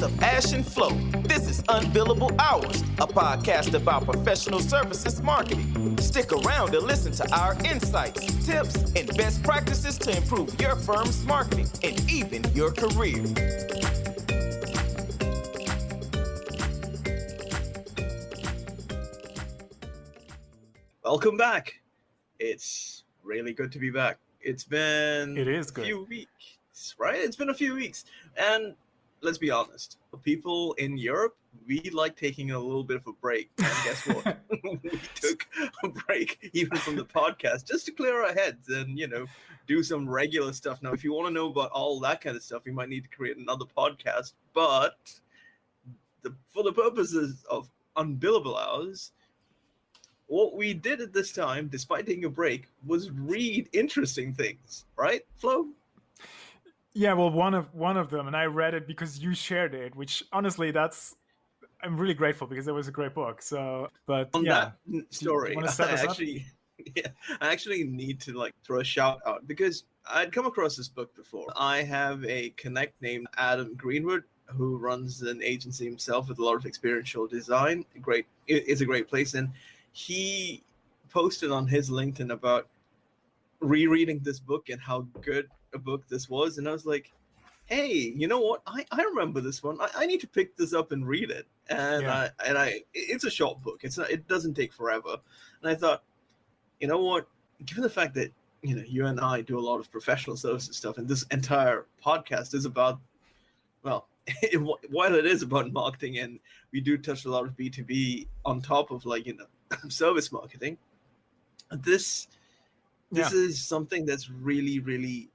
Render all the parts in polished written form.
of Ash and Flo. This is Unbillable Hours, a podcast about professional services marketing. Stick around to listen to our insights, tips, and best practices to improve your firm's marketing and even your career. Welcome back. It's really good to be back. It is a few weeks, right? It's been a few weeks. And let's be honest, people in Europe, we like taking a little bit of a break. And guess what? We took a break even from the podcast just to clear our heads and, do some regular stuff. Now, if you want to know about all that kind of stuff, we might need to create another podcast. But for the purposes of Unbillable Hours, what we did at this time, despite taking a break, was read interesting things, right, Flo? Yeah, well, one of them, and I read it because you shared it, which honestly, I'm really grateful because it was a great book. So, but on yeah, that story, I actually need to throw a shout out because I'd come across this book before. I have a connect named Adam Greenwood who runs an agency himself with a lot of experiential design. It's a great place, and he posted on his LinkedIn about rereading this book and how good a book this was. And I was like, hey, you know what? I remember this one. I need to pick this up and read it. And it's a short book. It doesn't take forever. And I thought, you know what? Given the fact that, you and I do a lot of professional services stuff, and this entire podcast is about, well, while it is about marketing and we do touch a lot of B2B on top of service marketing, this is something that's really, really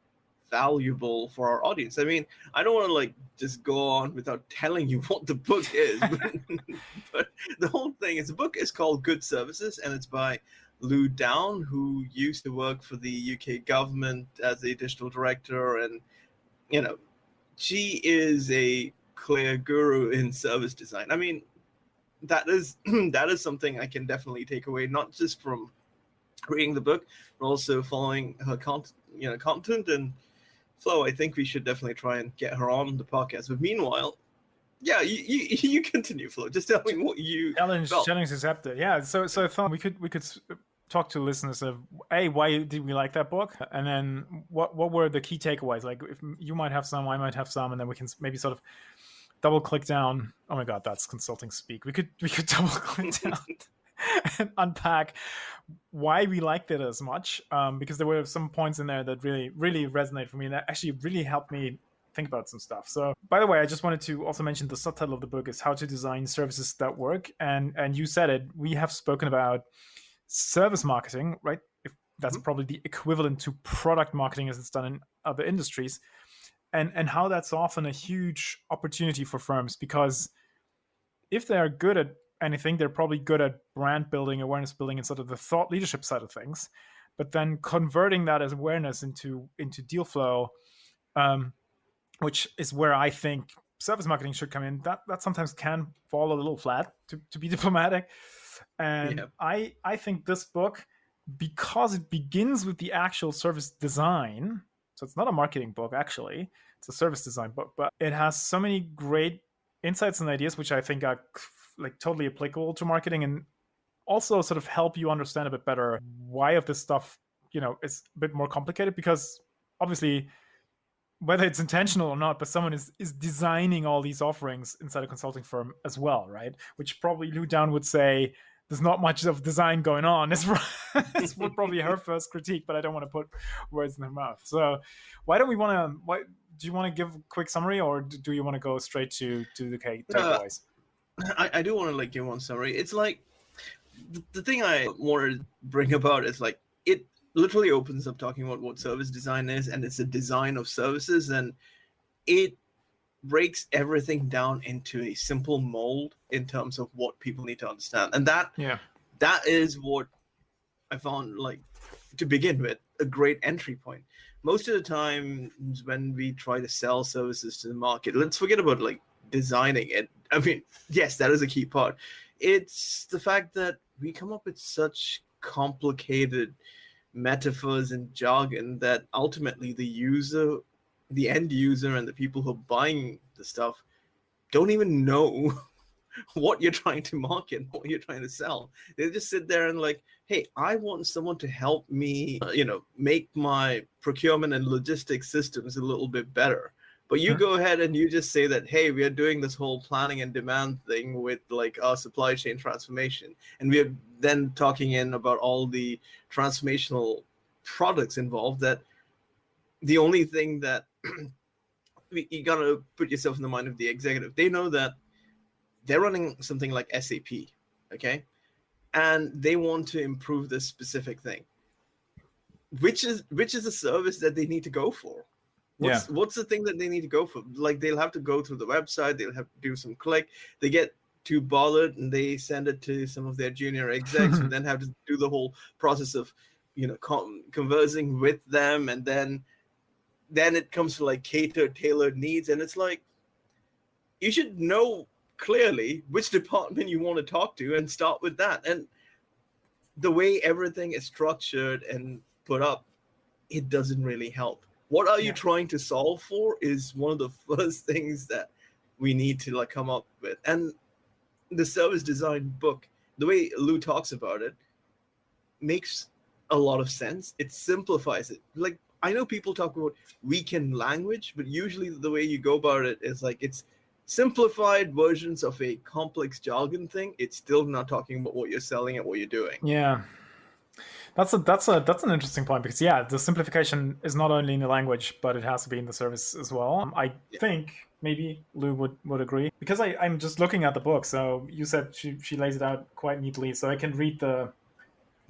valuable for our audience. I mean, I don't want to just go on without telling you what the book is, but the whole thing is, the book is called Good Services, and it's by Downe, who used to work for the UK government as a digital director, and she is a clear guru in service design. I mean, that is something I can definitely take away, not just from reading the book, but also following her content. And Flo, I think we should definitely try and get her on the podcast. But meanwhile, yeah, you continue, Flo. Just tell me what you challenge accepted. Yeah, so I thought we could talk to listeners of why did we like that book, and then what were the key takeaways? Like, if you might have some, I might have some, and then we can maybe sort of double click down. Oh my God, that's consulting speak. We could double click down and unpack why we liked it as much, because there were some points in there that really, really resonated for me, and that actually really helped me think about some stuff. So, by the way, I just wanted to also mention the subtitle of the book is How to Design Services That Work, and you said it. We have spoken about service marketing, right? If that's probably the equivalent to product marketing as it's done in other industries. And how that's often a huge opportunity for firms, because if they're good at anything, they're probably good at brand building, awareness building, and sort of the thought leadership side of things. But then converting that as awareness into deal flow, which is where I think service marketing should come in, that sometimes can fall a little flat, to be diplomatic. And I think this book, because it begins with the actual service design, so it's not a marketing book, actually. It's a service design book, but it has so many great insights and ideas, which I think are totally applicable to marketing, and also sort of help you understand a bit better why of this stuff, is a bit more complicated, because obviously, whether it's intentional or not, but someone is designing all these offerings inside a consulting firm as well, right? Which probably Downe would say, there's not much of design going on. It's probably her first critique, but I don't want to put words in her mouth. So do you want to give a quick summary, or do you want to go straight to the takeaways? I do want to give one summary. It's the thing I want to bring about is it literally opens up talking about what service design is, and it's a design of services, and it breaks everything down into a simple mold in terms of what people need to understand. And that is what I found, to begin with, a great entry point. Most of the time when we try to sell services to the market, let's forget about designing it. I mean, yes, that is a key part. It's the fact that we come up with such complicated metaphors and jargon that ultimately the end user and the people who are buying the stuff don't even know what you're trying to market, what you're trying to sell. They just sit there and like, hey, I want someone to help me, make my procurement and logistics systems a little bit better. But you go ahead and you just say that, hey, we are doing this whole planning and demand thing with like our supply chain transformation. And we are then talking in about all the transformational products involved, that the only thing that you got to put yourself in the mind of the executive. They know that they're running something like SAP, okay? And they want to improve this specific thing. Which is the service that they need to go for? What's the thing that they need to go for? Like, they'll have to go through the website, they'll have to do some click, they get too bothered and they send it to some of their junior execs and then have to do the whole process of, conversing with them, and then it comes to like tailored needs, and it's like, you should know clearly which department you want to talk to and start with that. And the way everything is structured and put up, it doesn't really help. What are you trying to solve for is one of the first things that we need to like come up with. And the service design book, the way Lou talks about it, makes a lot of sense. It simplifies it. Like, I know people talk about weekend language, but usually the way you go about it is like, it's simplified versions of a complex jargon thing. It's still not talking about what you're selling and what you're doing. Yeah. That's an interesting point, because the simplification is not only in the language, but it has to be in the service as well. I think maybe Lou would agree, because I'm just looking at the book. So you said she lays it out quite neatly, so I can read how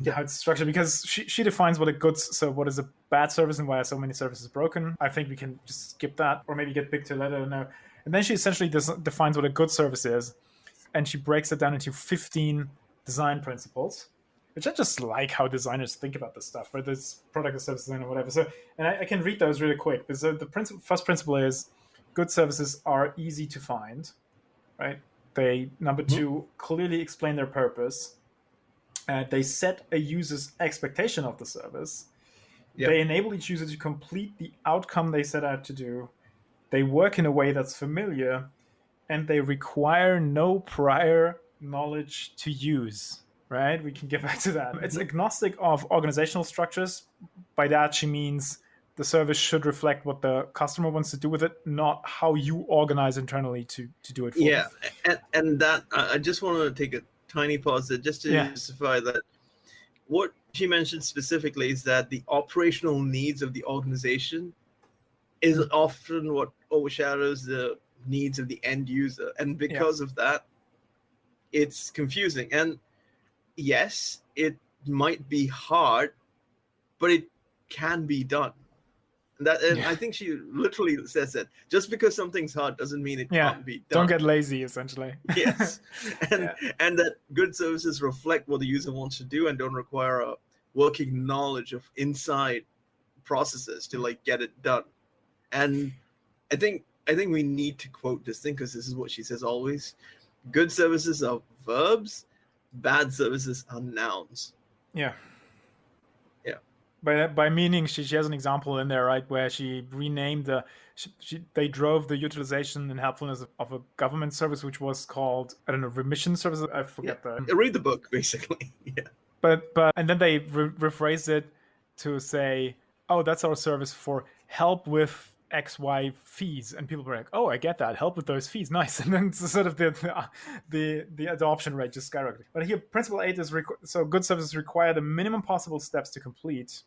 it's structured, because she defines what is a bad service and why are so many services broken. I think we can just skip that, or maybe get Big to let her know. And then she essentially defines what a good service is, and she breaks it down into 15 design principles, which I just like how designers think about this stuff, whether it's product or service design or whatever. So, and I can read those really quick. Because the first principle is good services are easy to find, right? Number two, clearly explain their purpose. They set a user's expectation of the service. Yep. They enable each user to complete the outcome they set out to do. They work in a way that's familiar, and they require no prior knowledge to use. Right? We can get back to that. It's agnostic of organizational structures. By that, she means the service should reflect what the customer wants to do with it, not how you organize internally to do it for them. And that, I just want to take a tiny pause there just to justify that. What she mentioned specifically is that the operational needs of the organization is often what overshadows the needs of the end user. And because of that, it's confusing. And yes, it might be hard, but it can be done. I think she literally says that just because something's hard doesn't mean it can't be done. Don't get lazy, essentially. Yes. And that good services reflect what the user wants to do and don't require a working knowledge of inside processes to like get it done. And I think we need to quote this thing, because this is what she says always. Good services are verbs, bad services are nouns. Yeah. By meaning, she has an example in there, right, where she renamed they drove the utilization and helpfulness of a government service, which was called, I don't know, remission service. I forget that. Read the book, basically. But and then they rephrased it to say, oh, that's our service for help with XY fees, and people were like, oh, I get that, help with those fees, nice. And then sort of the adoption rate just skyrocketed. But here, principle 8 is so good services require the minimum possible steps to complete,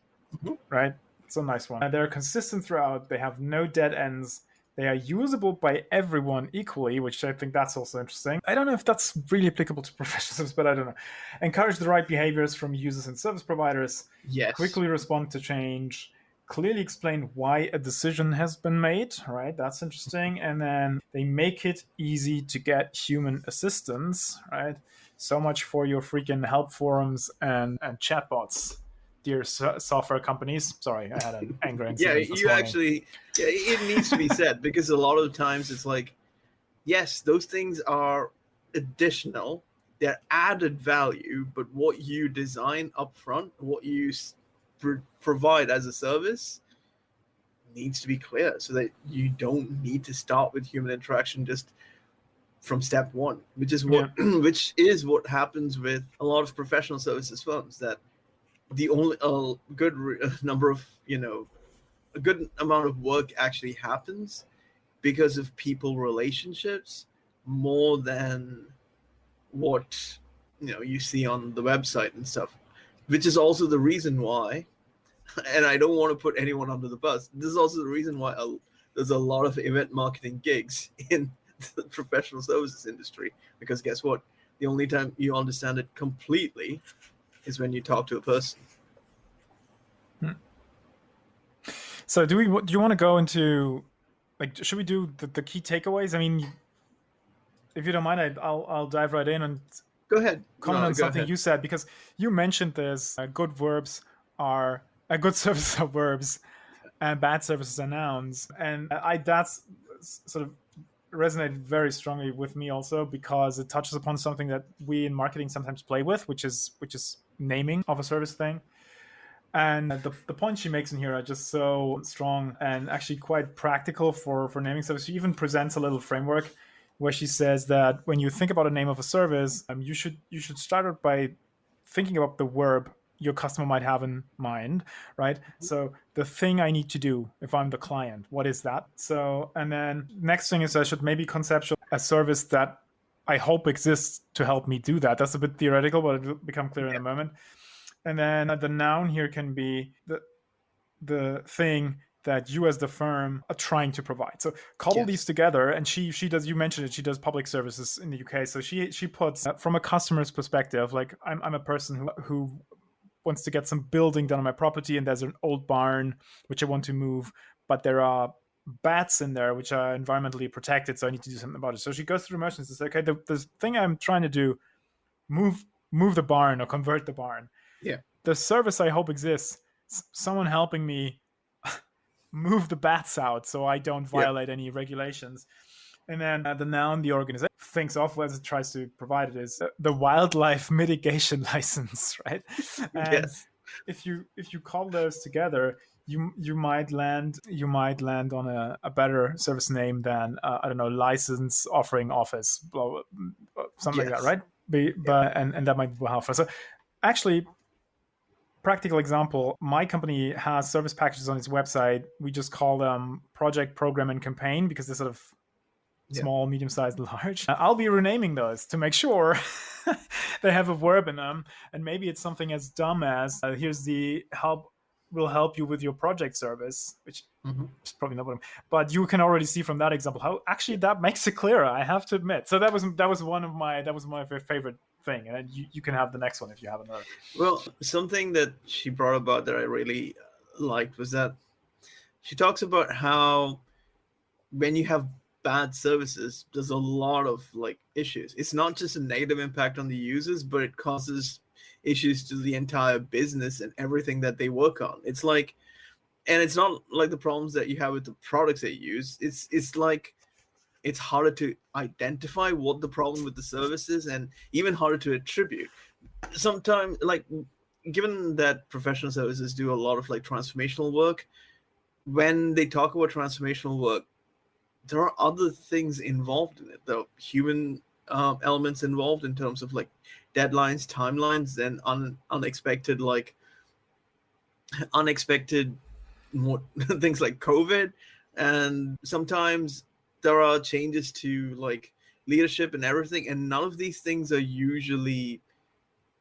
right? It's a nice one. And they're consistent throughout. They have no dead ends. They are usable by everyone equally, which I think that's also interesting. I don't know if that's really applicable to professionals, but I don't know. Encourage the right behaviors from users and service providers. Yes. Quickly respond to change. Clearly explain why a decision has been made, right? That's interesting. And then they make it easy to get human assistance, right? So much for your freaking help forums and chatbots, dear software companies. Sorry, I had an anger incident. It needs to be said, because a lot of times it's like, yes, those things are additional, they're added value, but what you design up front, what you provide as a service needs to be clear, so that you don't need to start with human interaction. Just from step one, which is what which is what happens with a lot of professional services firms, that the only number of a good amount of work actually happens because of people relationships more than what you see on the website and stuff, which is also the reason why, and I don't want to put anyone under the bus, this is also the reason why there's a lot of event marketing gigs in the professional services industry, because guess what, the only time you understand it completely is when you talk to a person. So do you want to go into, like, should we do the key takeaways? I mean, if you don't mind, I'll dive right in and go ahead. Comment on something you said, because you mentioned this: good verbs are good services are verbs, and bad services are nouns. And that's sort of resonated very strongly with me also, because it touches upon something that we in marketing sometimes play with, which is naming of a service thing. And the points she makes in here are just so strong and actually quite practical for naming service. She even presents a little framework where she says that when you think about a name of a service, you should start out by thinking about the verb your customer might have in mind, right? So the thing I need to do if I'm the client, what is that? So, and then next thing is I should maybe conceptualize a service that I hope exists to help me do that. That's a bit theoretical, but it'll become clear in a moment. And then the noun here can be the thing that you as the firm are trying to provide. So cobble these together, and she does, you mentioned it, she does public services in the UK. So she puts from a customer's perspective, like I'm a person who wants to get some building done on my property, and there's an old barn which I want to move, but there are bats in there which are environmentally protected, so I need to do something about it. So she goes through the motions and says, okay, the thing I'm trying to do, move the barn or convert the barn. Yeah. The service I hope exists, someone helping me move the bats out so I don't violate any regulations. And then the noun the organization thinks of as it tries to provide it is the wildlife mitigation license, right? And if you call those together, you might land on a better service name than I don't know, license offering office, something like that, right? But and that might be helpful. So actually, practical example, my company has service packages on its website. We just call them project, program, and campaign, because they're sort of small, medium-sized, large. I'll be renaming those to make sure they have a verb in them. And maybe it's something as dumb as here's the will help you with your project service, which is probably not what but you can already see from that example how actually that makes it clearer, I have to admit. So that was my favorite thing, and you can have the next one if you have another. Well, something that she brought about that I really liked was that she talks about how when you have bad services, there's a lot of like issues. It's not just a negative impact on the users, but it causes issues to the entire business and everything that they work on. It's like, and it's not like the problems that you have with the products that you use. It's like it's harder to identify what the problem with the service is, and even harder to attribute. Sometimes, like, given that professional services do a lot of like transformational work, when they talk about transformational work, there are other things involved in it. There are human elements involved in terms of like deadlines, timelines, and unexpected things like COVID. And sometimes there are changes to like leadership and everything, and none of these things are usually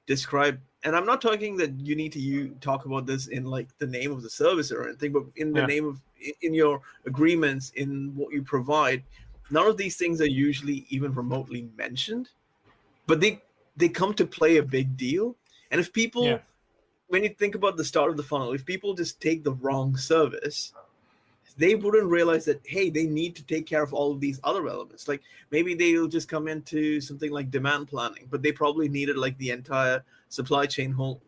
described. And I'm not talking that you need to talk about this in like the name of the service or anything, but in the name of, in your agreements, in what you provide, none of these things are usually even remotely mentioned, but they come to play a big deal. And if people, when you think about the start of the funnel, if people just take the wrong service, they wouldn't realize that, hey, they need to take care of all of these other elements. Like maybe they'll just come into something like demand planning, but they probably needed like the entire supply chain whole,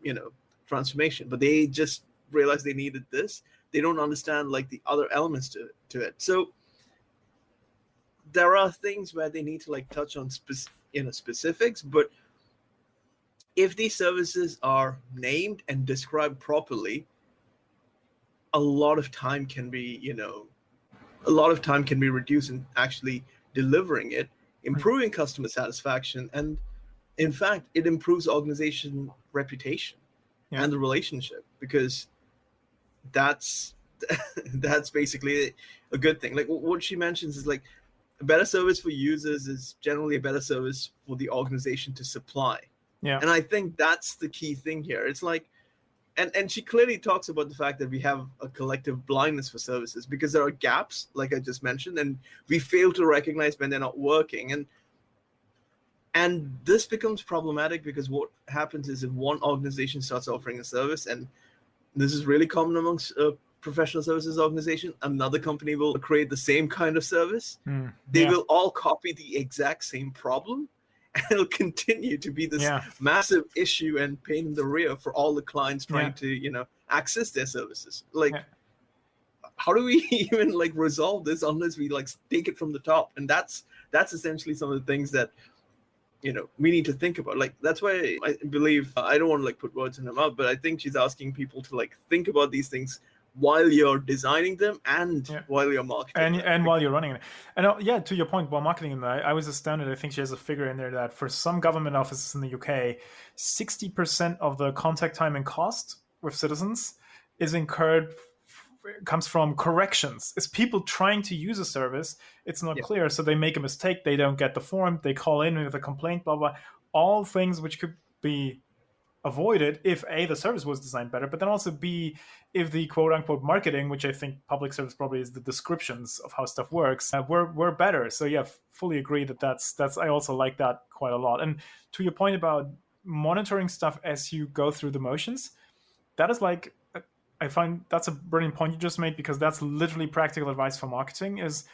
transformation, but they just realized they needed this. They don't understand like the other elements to it. So there are things where they need to like touch on specifics, but if these services are named and described properly, a lot of time can be reduced in actually delivering it improving customer satisfaction, and in fact, it improves organization reputation and the relationship, because that's that's basically a good thing. Like what she mentions is like a better service for users is generally a better service for the organization to supply. Yeah. And I think that's the key thing here. It's like, and she clearly talks about the fact that we have a collective blindness for services because there are gaps, like I just mentioned, and we fail to recognize when they're not working. And this becomes problematic because what happens is if one organization starts offering a service, and this is really common amongst professional services organization, another company will create the same kind of service. They will all copy the exact same problem, and it'll continue to be this massive issue and pain in the rear for all the clients trying to, access their services. Like, how do we even like resolve this unless we like take it from the top? And that's essentially some of the things that we need to think about. Like, that's why I believe, I don't want to like put words in her mouth, but I think she's asking people to like think about these things while you're designing them and while you're marketing and while you're running it. And to your point, while marketing them, I was astounded. I think she has a figure in there that for some government offices in the UK, 60% of the contact time and cost with citizens is incurred comes from corrections. It's people trying to use a service. It's not clear, so they make a mistake. They don't get the form. They call in with a complaint, blah, blah. All things which could be avoided if A, the service was designed better, but then also B, if the quote-unquote marketing, which I think public service probably is the descriptions of how stuff works, were better. So fully agree that's I also like that quite a lot. And to your point about monitoring stuff as you go through the motions, that is like, I find that's a brilliant point you just made, because that's literally practical advice for marketing. Is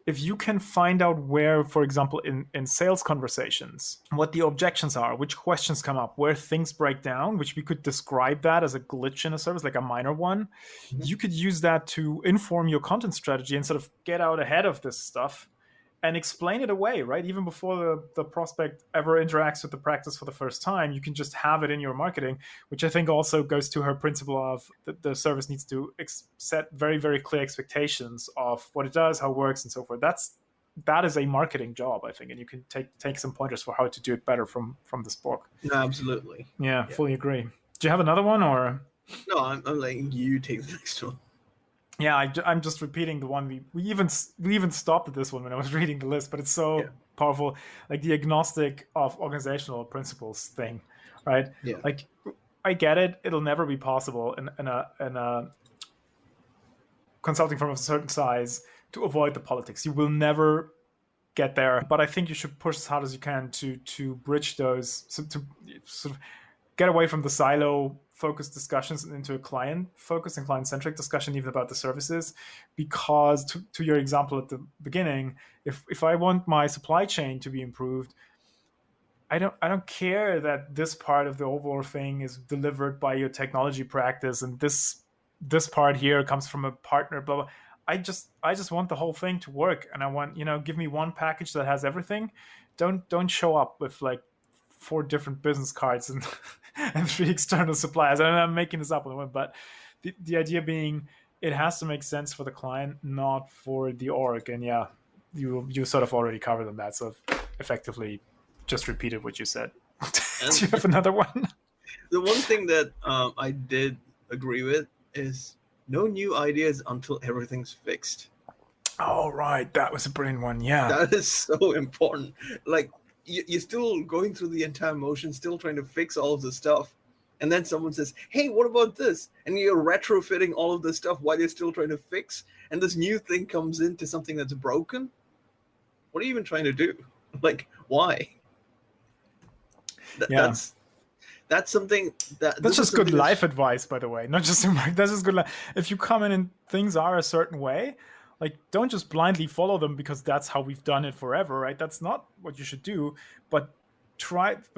if you can find out where, for example, in sales conversations, what the objections are, which questions come up, where things break down, which we could describe that as a glitch in a service, like a minor one, you could use that to inform your content strategy and sort of get out ahead of this stuff and explain it away, right? Even before the prospect ever interacts with the practice for the first time, you can just have it in your marketing, which I think also goes to her principle of the service needs to set very, very clear expectations of what it does, how it works, and so forth. That is a marketing job, I think, and you can take some pointers for how to do it better from this book. No, absolutely. Yeah, fully agree. Do you have another one, or? No, I'm letting you take the next one. Yeah, I'm just repeating the one we even stopped at this one when I was reading the list, but it's so powerful, like the agnostic of organizational principles thing, right? Yeah. Like, I get it; it'll never be possible in a consulting firm of a certain size to avoid the politics. You will never get there, but I think you should push as hard as you can to bridge those, to sort of get away from the silo focused discussions into a client focused and client centric discussion even about the services, because to your example at the beginning, if I want my supply chain to be improved, I don't care that this part of the overall thing is delivered by your technology practice and this part here comes from a partner, blah blah. I just want the whole thing to work, and I want, give me one package that has everything. Don't show up with like 4 different business cards and 3 external suppliers. And I'm making this up, but the idea being it has to make sense for the client, not for the org. And you sort of already covered on that, so effectively just repeated what you said. Do you have another one? The one thing that I did agree with is no new ideas until everything's fixed. Oh, right. That was a brilliant one. Yeah. That is so important. Like, you're still going through the entire motion, still trying to fix all of the stuff. And then someone says, hey, what about this? And you're retrofitting all of this stuff while you're still trying to fix. And this new thing comes into something that's broken. What are you even trying to do? Like, why? That's something that's just good life advice, by the way. Not just that's just good life. If you come in and things are a certain way, like, don't just blindly follow them because that's how we've done it forever, right? That's not what you should do. But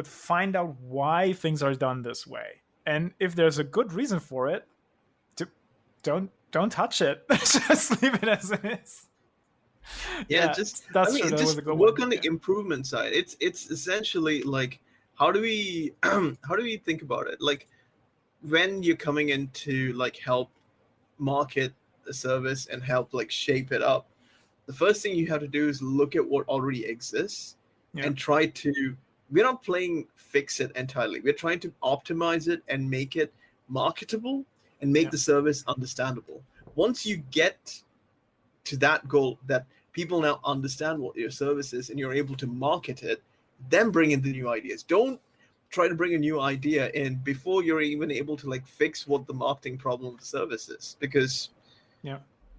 find out why things are done this way, and if there's a good reason for it, don't touch it. Just leave it as it is. Just work on the improvement side. It's essentially like, how do we think about it? Like, when you're coming in to like help market the service and help like shape it up, the first thing you have to do is look at what already exists and try to, we're not playing fix it entirely. We're trying to optimize it and make it marketable and make the service understandable. Once you get to that goal, that people now understand what your service is and you're able to market it, then bring in the new ideas. Don't try to bring a new idea in before you're even able to like fix what the marketing problem of the service is, because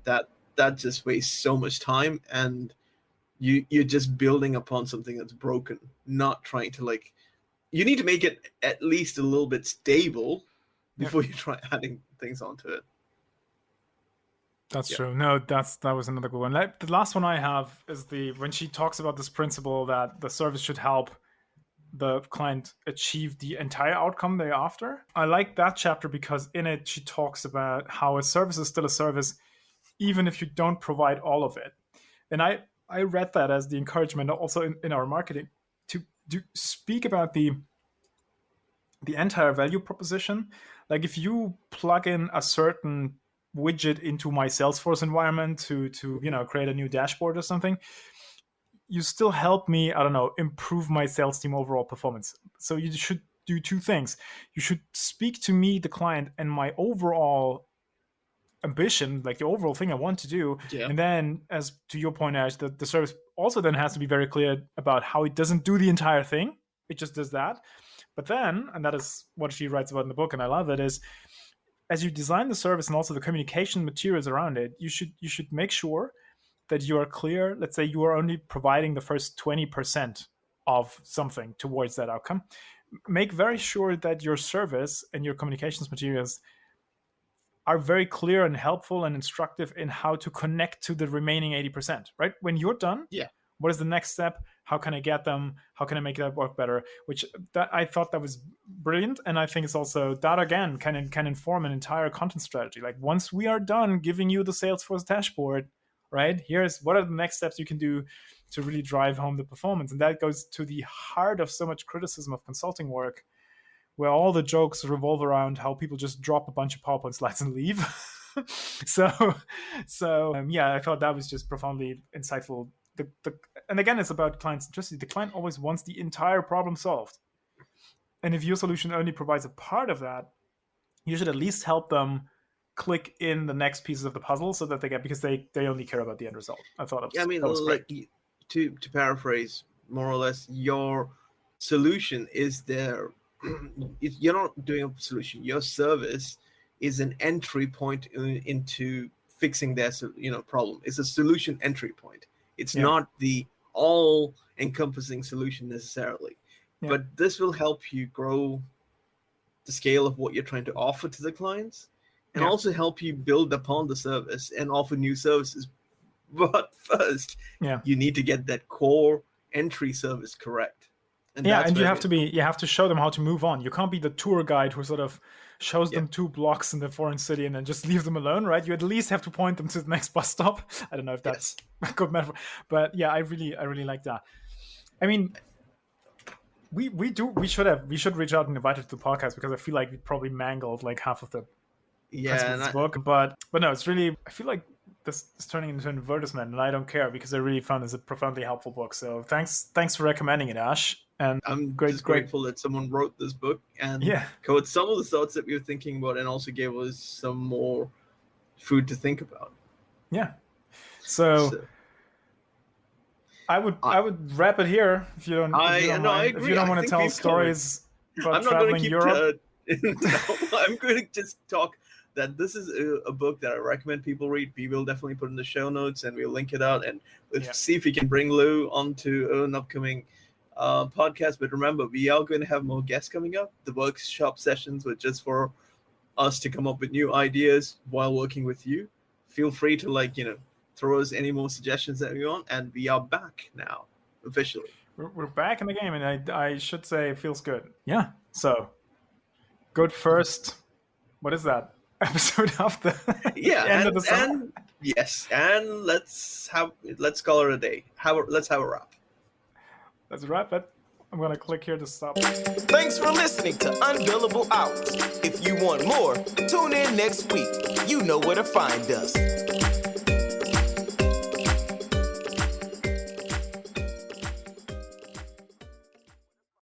that just wastes so much time, and you're just building upon something that's broken, not trying to like, you need to make it at least a little bit stable before you try adding things onto it. That's true. No, that was another good one. The last one I have is when she talks about this principle that the service should help the client achieve the entire outcome they're after. I like that chapter because in it she talks about how a service is still a service even if you don't provide all of it. And I read that as the encouragement also in our marketing to speak about the entire value proposition. Like if you plug in a certain widget into my Salesforce environment to create a new dashboard or something, you still help me, I don't know, improve my sales team overall performance. So you should do two things. You should speak to me, the client, and my overall ambition, like the overall thing I want to do. Yeah. And then, as to your point, Ash, the service also then has to be very clear about how it doesn't do the entire thing. It just does that. But then, and that is what she writes about in the book, and I love it, is as you design the service and also the communication materials around it, you should make sure that you are clear. Let's say you are only providing the first 20% of something towards that outcome. Make very sure that your service and your communications materials are very clear and helpful and instructive in how to connect to the remaining 80%, right? When you're done, what is the next step? How can I get them? How can I make that work better? I thought that was brilliant. And I think it's also, that again, can inform an entire content strategy. Like once we are done giving you the Salesforce dashboard, right? Here's what are the next steps you can do to really drive home the performance. And that goes to the heart of so much criticism of consulting work, where all the jokes revolve around how people just drop a bunch of PowerPoint slides and leave. So I thought that was just profoundly insightful. And again, it's about client centricity. The client always wants the entire problem solved. And if your solution only provides a part of that, you should at least help them click in the next pieces of the puzzle so that they get, because they only care about the end result. I thought that was like to paraphrase more or less, your solution is there. You're not doing a solution. Your service is an entry point into fixing their problem. It's a solution entry point. It's not the all-encompassing solution necessarily. Yeah. But this will help you grow the scale of what you're trying to offer to the clients, and also help you build upon the service and offer new services. But first, you need to get that core entry service correct. And you have to show them how to move on. You can't be the tour guide who sort of shows them 2 blocks in the foreign city and then just leave them alone, right? You at least have to point them to the next bus stop. I don't know if that's a good metaphor, but I really like that. I mean, we should reach out and invite her to the podcast, because I feel like we probably mangled like half of the book, but no, it's really, I feel like this is turning into an advertisement, and I don't care, because I really found this a profoundly helpful book. So thanks for recommending it, Ash. And I'm grateful that someone wrote this book and covered some of the thoughts that we were thinking about, and also gave us some more food to think about. Yeah. So I would wrap it here if you don't. I agree. If you don't want to tell stories about traveling Europe. I'm going to just talk that this is a book that I recommend people read. We will definitely put in the show notes, and we'll link it out, and we'll see if we can bring Lou onto an upcoming podcast. But remember, we are going to have more guests coming up. The workshop sessions were just for us to come up with new ideas while working with you. Feel free to throw us any more suggestions that you want, and we are back now officially. We're back in the game, and I should say it feels good. Yeah. So good first. What is that? Episode of the end of the summer. And let's call it a day. Let's have a wrap. Let's wrap it. I'm gonna click here to stop. Thanks for listening to Unbillable Hours. If you want more, tune in next week. You know where to find us.